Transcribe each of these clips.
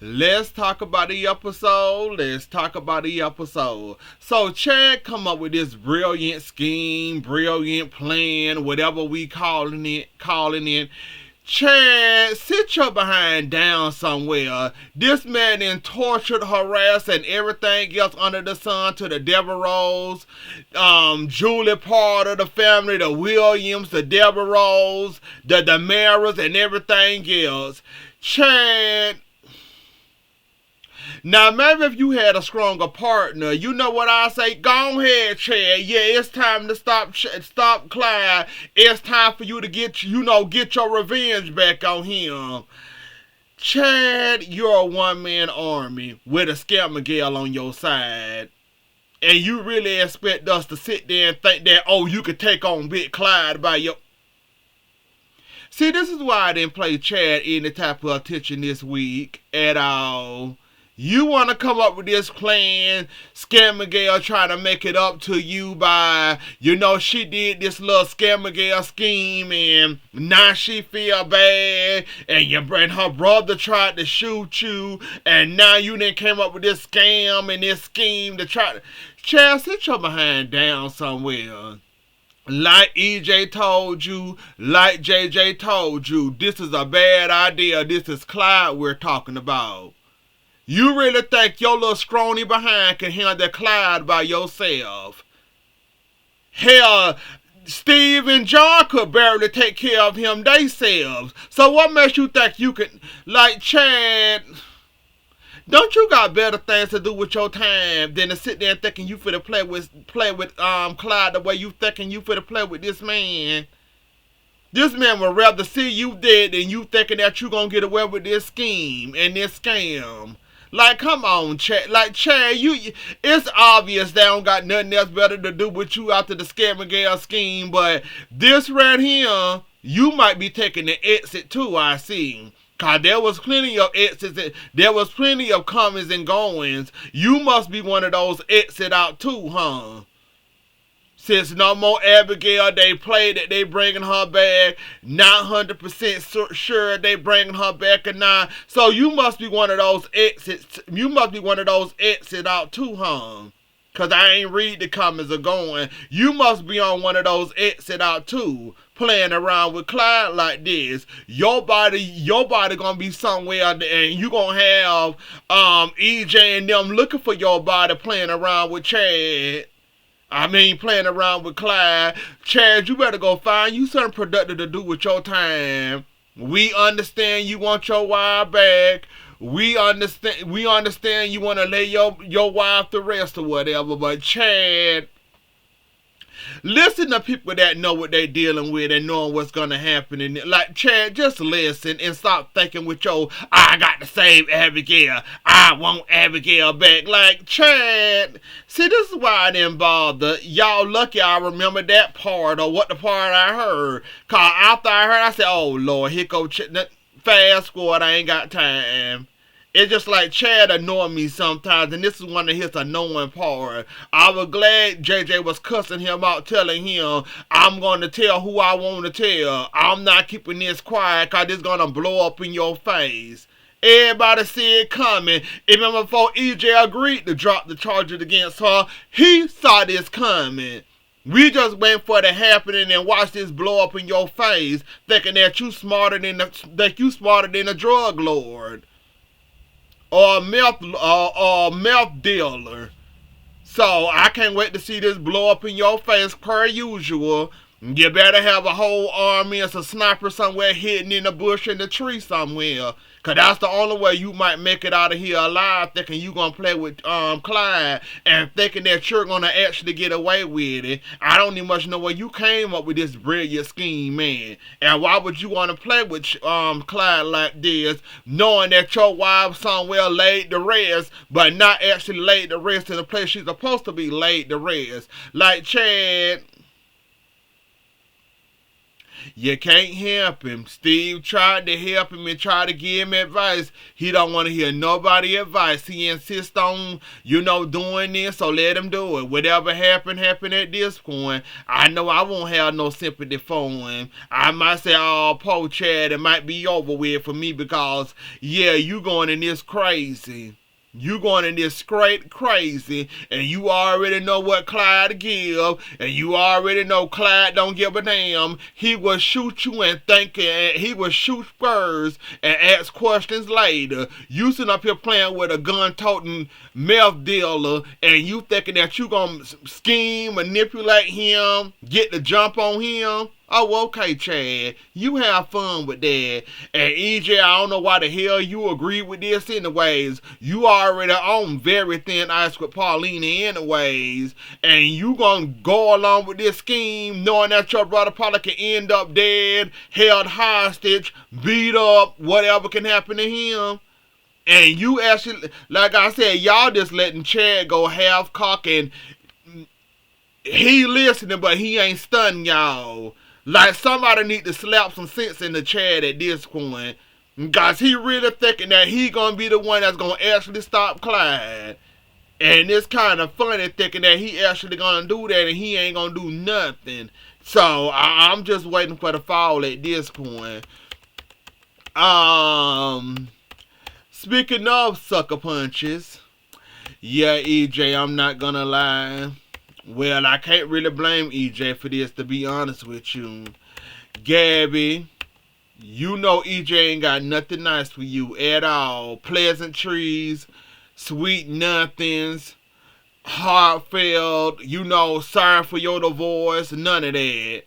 Let's talk about the episode. Let's talk about the episode. So Chad come up with this brilliant scheme, brilliant plan, whatever we calling it. Chad, sit your behind down somewhere. This man then tortured, harassed, and everything else under the sun to the Devereaux, Julie part of the family, the Williams, the Devereaux, the Damaras, and everything else. Chad, now, maybe if you had a stronger partner, you know what I say? Go ahead, Chad. Yeah, it's time to stop Clyde. It's time for you to get your revenge back on him. Chad, you're a one-man army with a scammer on your side. And you really expect us to sit there and think that, oh, you could take on Big Clyde by your... See, this is why I didn't play Chad any type of attention this week at all. You want to come up with this plan, Scammer trying to make it up to you by, she did this little Scammer scheme and now she feel bad and her brother tried to shoot you and now you then came up with this scam and this scheme to try to... Chad, sit your behind down somewhere. Like EJ told you, like JJ told you, this is a bad idea. This is Clyde we're talking about. You really think your little scrawny behind can handle Clyde by yourself? Hell, Steve and John could barely take care of him themselves. So what makes you think you can, like Chad? Don't you got better things to do with your time than to sit there and thinking you finna play with Clyde the way you thinking you finna play with this man? This man would rather see you dead than you thinking that you gonna get away with this scheme and this scam. Like, come on, Chad. Like, Chad, it's obvious they don't got nothing else better to do with you after the Scammer scheme, but this right here, you might be taking the exit too, I see. Cause there was plenty of exits, there was plenty of comings and goings. You must be one of those exit out too, huh? Since no more Abigail, they played that they bringing her back. Not 100% sure they bringing her back or not. So you must be one of those exits. You must be one of those exit out too, huh? Cause I ain't read the comments are going. You must be on one of those exit out too, playing around with Clyde like this. Your body gonna be somewhere, and you gonna have EJ and them looking for your body playing around with Chad. Playing around with Clyde. Chad, you better go find you something productive to do with your time. We understand you want your wife back. We understand you want to lay your wife to rest or whatever. But Chad, listen to people that know what they're dealing with and knowing what's going to happen. And like, Chad, just listen and stop thinking with your, I got to save Abigail. I want Abigail back. Like, Chad, see, this is why I didn't bother. Y'all lucky I remember that part or what the part I heard. Because after I heard, I said, oh, Lord, here go fast forward. I ain't got time. It's just like Chad annoyed me sometimes, and this is one of his annoying parts. I was glad JJ was cussing him out, telling him, I'm going to tell who I want to tell. I'm not keeping this quiet because it's going to blow up in your face. Everybody see it coming. Even before EJ agreed to drop the charges against her, he saw this coming. We just wait for it to happen and then watch this blow up in your face, thinking that you smarter than a drug lord. Or a meth dealer. So I can't wait to see this blow up in your face per usual. You better have a whole army as a sniper somewhere hidden in the bush in the tree somewhere. Cause that's the only way you might make it out of here alive, thinking you gonna play with Clyde and thinking that you're gonna actually get away with it. I don't even much know where you came up with this brilliant scheme, man. And why would you want to play with Clyde like this, knowing that your wife somewhere laid the rest, but not actually laid the rest in the place she's supposed to be laid the rest? Like, Chad, You can't help him. Steve tried to help him and tried to give him advice. He don't want to hear nobody advice. He insists on, doing this, so let him do it. Whatever happened at this point. I know I won't have no sympathy for him. I might say, oh, poor Chad, it might be over with for me because, yeah, you going in this crazy. You going in this straight crazy, and you already know what Clyde give, and you already know Clyde don't give a damn. He will shoot you and think, he will shoot first and ask questions later. You sitting up here playing with a gun-toting meth dealer, and you thinking that you gonna scheme, manipulate him, get the jump on him. Oh, okay, Chad. You have fun with that. And EJ, I don't know why the hell you agree with this anyways. You already on very thin ice with Paulina anyways. And you gonna go along with this scheme knowing that your brother probably can end up dead, held hostage, beat up, whatever can happen to him. And you actually, like I said, y'all just letting Chad go half cock and he listening, but he ain't stunning y'all. Like somebody need to slap some sense in the Chad at this point. Because he really thinking that he gonna be the one that's gonna actually stop Clyde. And it's kind of funny thinking that he actually gonna do that and he ain't gonna do nothing. So I'm just waiting for the fall at this point. Speaking of sucker punches, yeah, EJ, I'm not gonna lie. Well, I can't really blame EJ for this, to be honest with you. Gabby, you know EJ ain't got nothing nice for you at all. Pleasantries, sweet nothings, heartfelt, sorry for your divorce, none of that.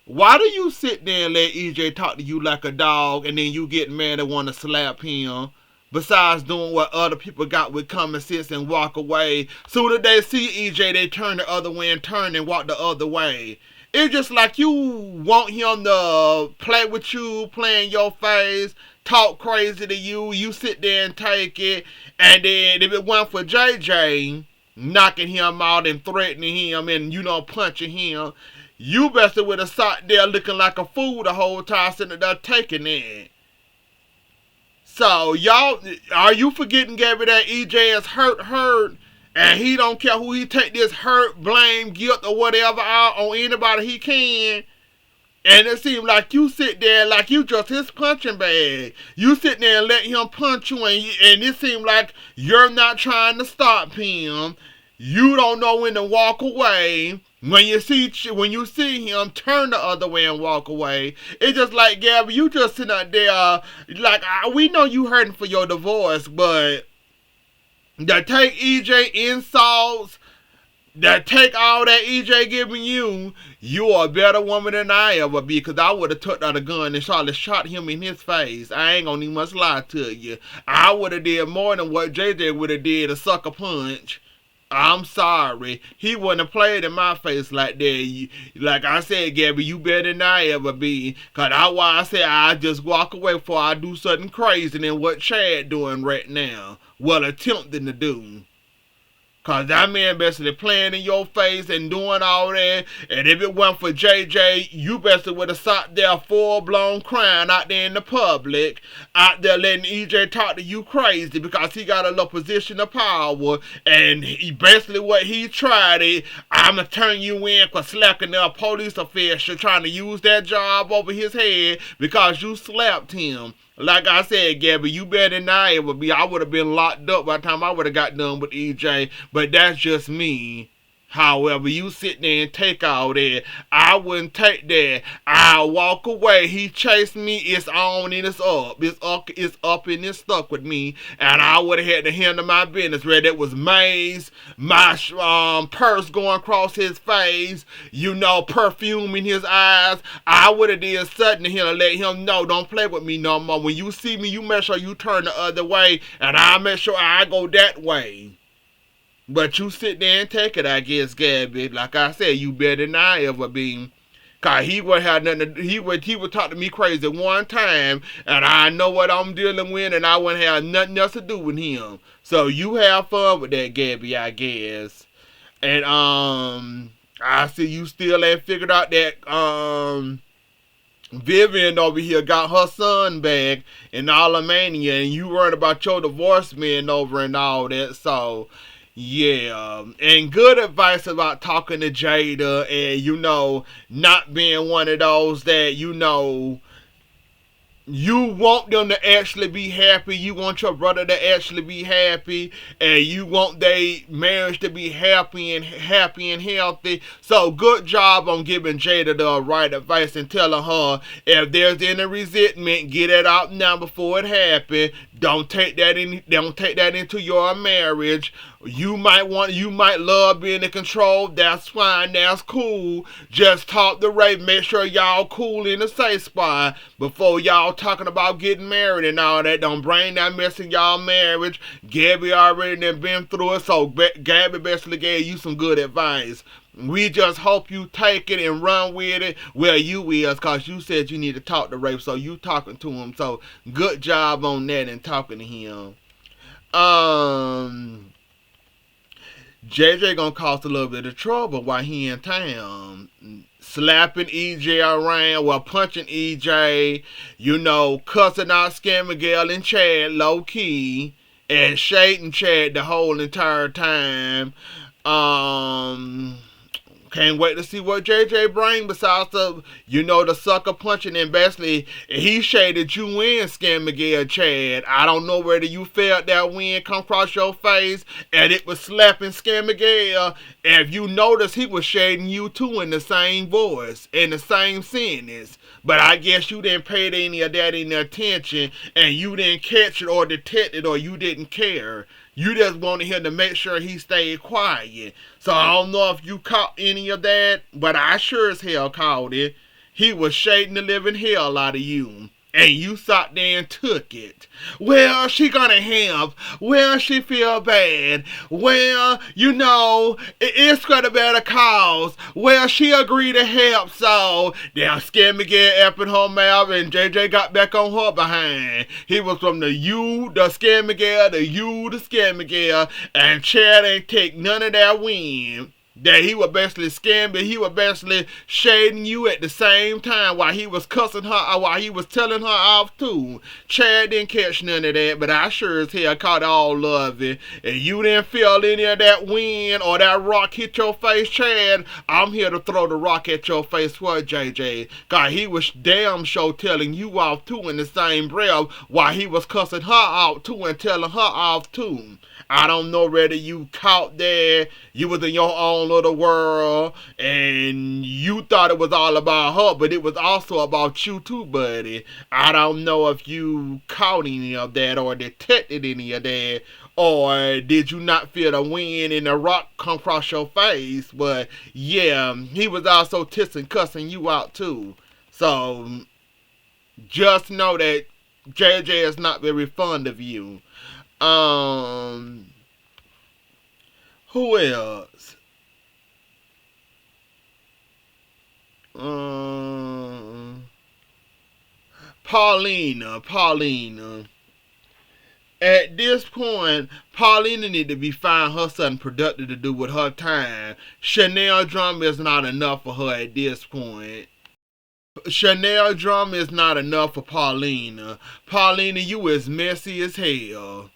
Why do you sit there and let EJ talk to you like a dog and then you get mad and want to slap him? Besides doing what other people got with common sense and walk away. Soon as they see EJ, they turn the other way and turn and walk the other way. It's just like you want him to play with you, play in your face, talk crazy to you. You sit there and take it. And then if it weren't for JJ knocking him out and threatening him and, punching him, you best would have sat there looking like a fool the whole time sitting there taking it. So, y'all, are you forgetting, Gabby, that EJ is hurt, and he don't care who he take this hurt, blame, guilt, or whatever out on anybody he can? And it seems like you sit there like you just his punching bag. You sit there and let him punch you, and it seems like you're not trying to stop him. You don't know when to walk away. When you see him, turn the other way and walk away. It's just like, Gabby, you just sitting out there, like, we know you hurting for your divorce, but to take EJ insults, that take all that EJ giving you, you are a better woman than I ever be, because I would have took out a gun and shot him in his face. I ain't gonna even much lie to you. I would have did more than what JJ would have did, a sucker punch. I'm sorry. He wouldn't have played in my face like that. Like I said, Gabby, you better than I ever be. Because I said I just walk away before I do something crazy than what Chad doing right now. Well, attempting to do. Because that man basically playing in your face and doing all that. And if it weren't for JJ, you basically would have sat there full-blown crying out there in the public. Out there letting EJ talk to you crazy because he got a little position of power. And he basically what he tried is, I'm going to turn you in for slapping a police official trying to use that job over his head because you slapped him. Like I said, Gabby, you better than I ever be. I would have been locked up by the time I would have got done with EJ. But that's just me. However, you sit there and take all that. I wouldn't take that. I'll walk away. He chased me. It's on and it's up. It's up and it's stuck with me. And I would have had to handle my business. Whether it was maze, my purse going across his face, perfume in his eyes. I would have did something to him to let him know, don't play with me no more. When you see me, you make sure you turn the other way. And I'll make sure I go that way. But you sit there and take it, I guess, Gabby. Like I said, you better than I ever be. Cause he would have nothing to, he would talk to me crazy one time, and I know what I'm dealing with, and I wouldn't have nothing else to do with him. So you have fun with that, Gabby, I guess. And I see you still ain't figured out that Vivian over here got her son back in Alamania, and you worried about your divorce being over and all that. So, yeah, and good advice about talking to Jada, and not being one of those that you want them to actually be happy. You want your brother to actually be happy, and you want their marriage to be happy and healthy. So good job on giving Jada the right advice and telling her if there's any resentment, get it out now before it happens. Don't take that in. Don't take that into your marriage. You might love being in control. That's fine. That's cool. Just talk to Ray. Make sure y'all cool in the safe spot before y'all talking about getting married and all that. Don't bring that mess in y'all marriage. Gabby already done been through it, so Gabby basically gave you some good advice. We just hope you take it and run with it. Well, you will, because you said you need to talk to Ray, so you talking to him. So good job on that and talking to him. JJ gonna cause a little bit of trouble while he in town. Slapping EJ around, well, punching EJ, cussing out Scam Miguel and Chad low key, and shading Chad the whole entire time. Can't wait to see what JJ bring besides the sucker punching, and basically he shaded you in, Scam Miguel Chad. I don't know whether you felt that wind come across your face and it was slapping Scam Miguel. If you notice, he was shading you too in the same voice, in the same sentence. But I guess you didn't pay any of that any attention, and you didn't catch it or detect it, or you didn't care. You just wanted him to make sure he stayed quiet. So I don't know if you caught any of that, but I sure as hell caught it. He was shading the living hell out of you. And you sat there and took it. Well, she gonna have. Well, she feel bad. Well, it's gonna be a cause. Well, she agreed to help, so now Scam Miguel up in her mouth, and JJ got back on her behind. He was from the Scam Miguel, the Scam Miguel, and Chad ain't take none of that win. That he was basically scamming, he was basically shading you at the same time while he was cussing her, while he was telling her off too. Chad didn't catch none of that, but I sure as hell caught all of it. And you didn't feel any of that wind or that rock hit your face, Chad. I'm here to throw the rock at your face for JJ. Cause he was damn sure telling you off too in the same breath while he was cussing her out too and telling her off too. I don't know whether you caught that. You was in your own little world, and you thought it was all about her, but it was also about you too, buddy. I don't know if you caught any of that or detected any of that, or did you not feel the wind and the rock come across your face? But yeah, he was also tissing, cussing you out too. So just know that JJ is not very fond of you. Who else? Paulina. At this point, Paulina need to be finding her something productive to do with her time. Chanel drama is not enough for her at this point. Chanel drama is not enough for Paulina. Paulina, you is messy as hell.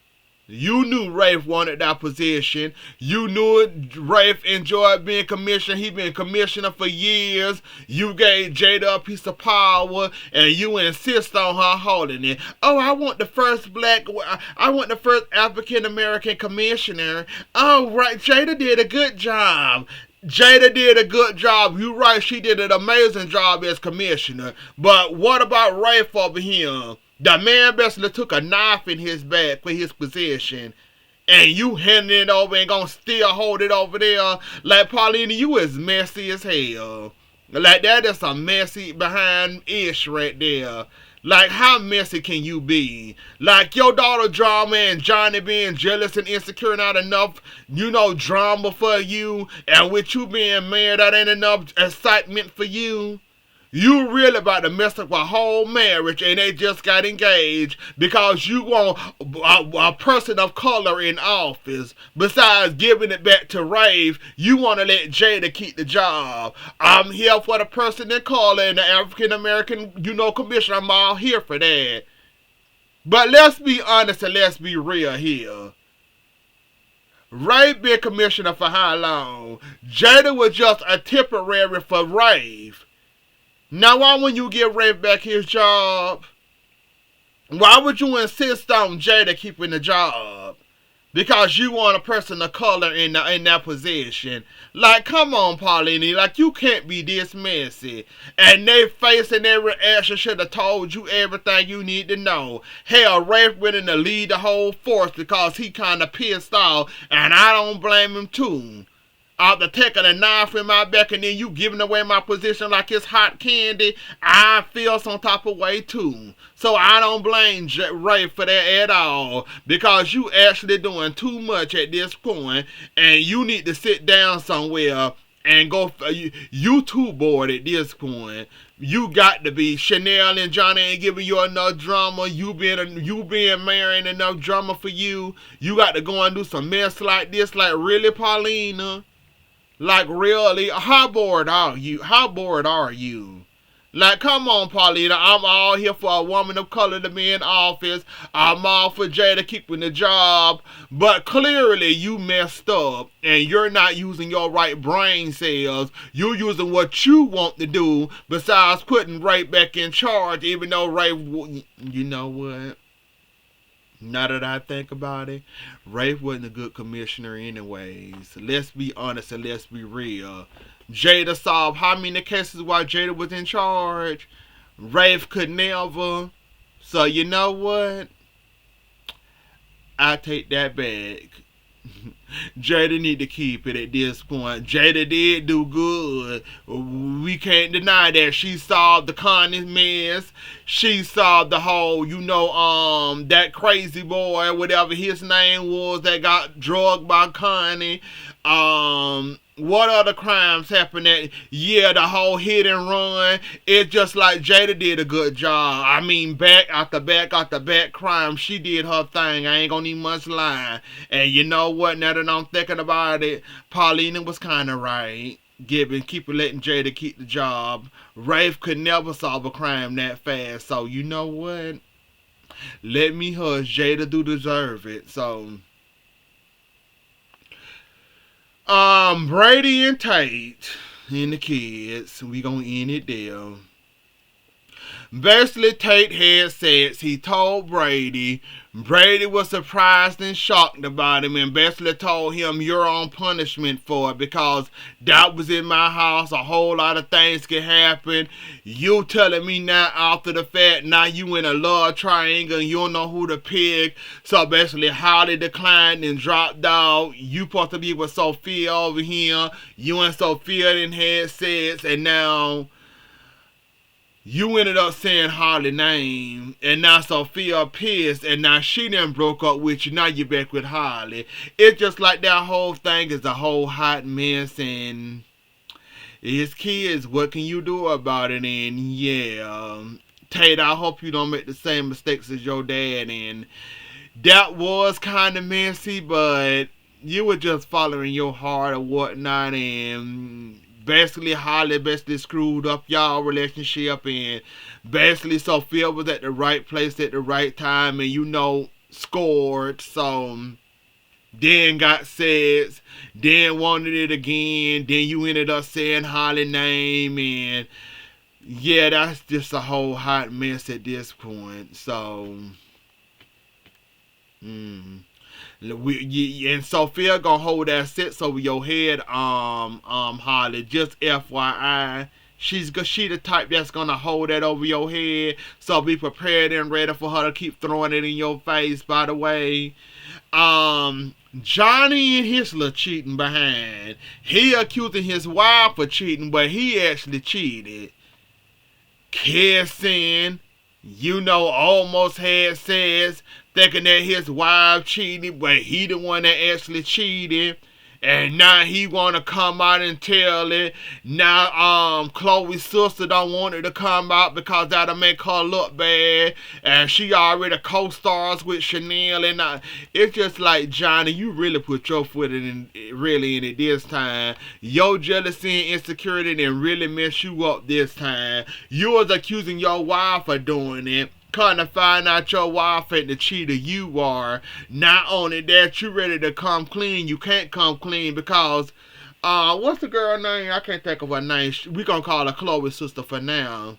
You knew Rafe wanted that position. You knew it. Rafe enjoyed being commissioner. He been commissioner for years. You gave Jada a piece of power, and you insist on her holding it. Oh, I want the first African American commissioner. Oh, right. Jada did a good job. You're right, she did an amazing job as commissioner. But what about Rafe over here? The man basically took a knife in his back for his position, and you handing it over and gonna still hold it over there. Like, Paulina, you is messy as hell. Like, that is a messy behind ish right there. Like, how messy can you be? Like, your daughter drama and Johnny being jealous and insecure, not enough, drama for you. And with you being married, that ain't enough excitement for you. You really about to mess up a whole marriage and they just got engaged because you want a person of color in office. Besides giving it back to Rave, you want to let Jada keep the job. I'm here for the person of color and the African American, commissioner. I'm all here for that. But let's be honest and let's be real here. Rave been commissioner for how long? Jada was just a temporary for Rave. Now, why wouldn't you give Rave back his job? Why would you insist on Jada keeping the job? Because you want a person of color in that position. Like, come on, Paulini. Like, you can't be this messy. And their face and their reaction should have told you everything you need to know. Hell, Rafe went in to lead the whole force because he kind of pissed off. And I don't blame him, too. After taking a knife in my back and then you giving away my position like it's hot candy, I feel some type of way too. So I don't blame Ray for that at all, because you actually doing too much at this point and you need to sit down somewhere and go. You too bored at this point. You got to be. Chanel and Johnny ain't giving you enough drama. You being married enough drama for you. You got to go and do some mess like this. Like, really, Paulina? Like, really? How bored are you? How bored are you? Like, come on, Paulina. I'm all here for a woman of color to be in office. I'm all for Jada keeping the job. But clearly, you messed up. And you're not using your right brain cells. You're using what you want to do. Besides putting Ray back in charge. Even though Ray... You know what? Now that I think about it, Rafe wasn't a good commissioner anyways. Let's be honest and let's be real. Jada solved how many cases while Jada was in charge? Rafe could never. So you know what? I take that back. Jada need to keep it at this point. Jada did do good. We can't deny that. She solved the Connie mess. She solved the whole, that crazy boy, whatever his name was, that got drugged by Connie. What other crimes happened the whole hit and run. It's just like Jada did a good job. I mean, back after back crime, she did her thing. I ain't gonna need much lie. And you know what, now that I'm thinking about it, Paulina was kinda right. Keep letting Jada keep the job. Rafe could never solve a crime that fast. So you know what? Let me hush. Jada do deserve it. So Brady and Tate and the kids, we gonna end it there. Basically, Tate had said he told Brady. Brady was surprised and shocked about him and basically told him, you're on punishment for it because that was in my house. A whole lot of things can happen. You telling me now after the fact, now you in a love triangle and you don't know who to pick. So basically, Holly declined and dropped out. You supposed to be with Sophia over here. You and Sophia didn't have sex, and now you ended up saying Holly's name, and now Sophia pissed, and now she done broke up with you. Now you're back with Holly. It's just like that whole thing is a whole hot mess, and it's kids. What can you do about it? And yeah, Tate, I hope you don't make the same mistakes as your dad. And that was kind of messy, but you were just following your heart or whatnot, and basically Holly screwed up y'all relationship, and basically Sophia was at the right place at the right time and scored. So then got sex, then wanted it again, then you ended up saying Holly's name, and yeah, that's just a whole hot mess at this point. So and Sophia gonna hold that sits over your head, Holly. Just FYI, she the type that's gonna hold that over your head. So be prepared and ready for her to keep throwing it in your face. By the way, Johnny and his little cheating behind. He accusing his wife of cheating, but he actually cheated. Kissing, almost had sex, thinking that his wife cheated, but he the one that actually cheated. And now he wanna come out and tell it. Now Chloe's sister don't want it to come out because that'll make her look bad. And she already co-stars with Chanel, and it's just like, Johnny, you really put your foot really in it this time. Your jealousy and insecurity didn't really mess you up this time. You was accusing your wife of doing it. Come to find out your wife ain't the cheater you are. Not only that, you ready to come clean. You can't come clean because what's the girl name? I can't think of her name. We gonna call her Chloe's sister for now.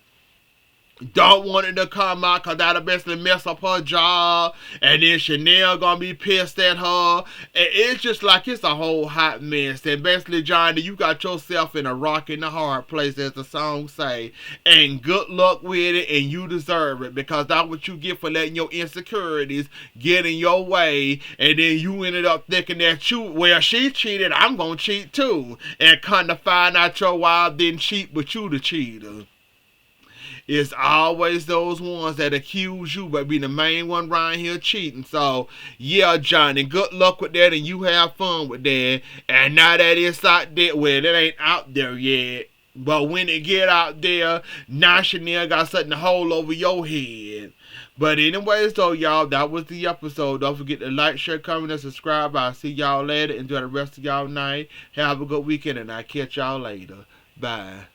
Don't want it to come out because that'll basically mess up her job. And then Chanel gonna be pissed at her. And it's just like it's a whole hot mess. And basically, Johnny, you got yourself in a rock in the hard place, as the song say. And good luck with it, and you deserve it. Because that's what you get for letting your insecurities get in your way. And then you ended up thinking that she cheated, I'm gonna cheat too. And come to find out your wife didn't cheat, but you the cheater. It's always those ones that accuse you but be the main one around here cheating. So, yeah, Johnny, good luck with that, and you have fun with that. And now that it's out there, well, it ain't out there yet. But when it get out there, now Chanel got something to hold over your head. But anyways, though, y'all, that was the episode. Don't forget to like, share, comment, and subscribe. I'll see y'all later. Enjoy the rest of y'all night. Have a good weekend, and I'll catch y'all later. Bye.